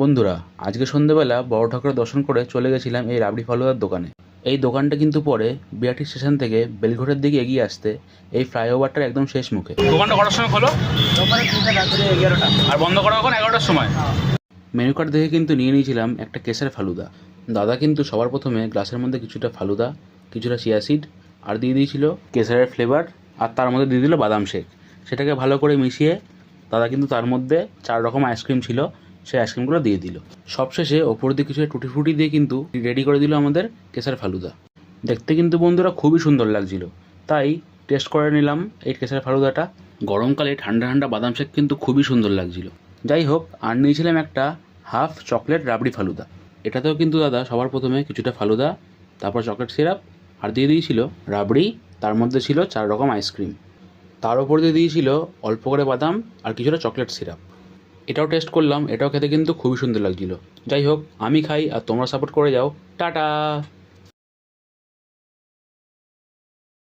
বন্ধুরা, আজকে সন্ধ্যেবেলা বড় ঠাকুরের দর্শন করে চলে গেছিলাম এই রাবড়ি ফালুদার দোকানে। এই দোকানটা কিন্তু পরে বিআরটি স্টেশন থেকে বেলঘড়ের দিকে এগিয়ে আসতে এই ফ্লাইওভারটার একদম শেষ মুখে। দোকানটা কটার সময় খোলো? দোকানে 3টা রাত্রে 11টা। আর বন্ধ করা কখন? 11টার সময়। মেনু কার্ড দেখে কিন্তু নিয়ে নিয়েছিলাম একটা কেশর ফালুদা। দাদা কিন্তু সবার প্রথমে গ্লাসের মধ্যে কিছুটা ফালুদা, কিছুটা চিয়া সিড আর দিয়ে দিয়েছিল কেশরের ফ্লেভার, আর তার মধ্যে দিয়ে দিল বাদাম শেক। সেটাকে ভালো করে মিশিয়ে দাদা কিন্তু তার মধ্যে 4 রকম আইসক্রিম ছিল, সেই আইসক্রিমগুলো দিয়ে দিল। সবশেষে ওপর দিয়ে কিছু টুটি ফুটি দিয়ে কিন্তু রেডি করে দিল আমাদের কেশর ফালুদা। দেখতে কিন্তু বন্ধুরা খুবই সুন্দর লাগছিল, তাই টেস্ট করে নিলাম এই কেশর ফালুদাটা। গরমকালে ঠান্ডা ঠান্ডা বাদাম শেক কিন্তু খুবই সুন্দর লাগছিল। যাই হোক, আর নিয়েছিলাম একটা হাফ চকলেট রাবড়ি ফালুদা। এটাতেও কিন্তু দাদা সবার প্রথমে কিছুটা ফালুদা, তারপর চকলেট সিরাপ, আর দিয়ে দিয়েছিল রাবড়ি, তার মধ্যে ছিল 4 রকম আইসক্রিম, তার উপর দিয়ে দিয়েছিল অল্প করে বাদাম আর কিছুটা চকলেট সিরাপ। এটাও টেস্ট করলাম, এটাও খেতে কিন্তু খুবই সুন্দর লাগছিল। যাই হোক, আমি খাই আর তোমরা সাপোর্ট করে যাও। টাটা।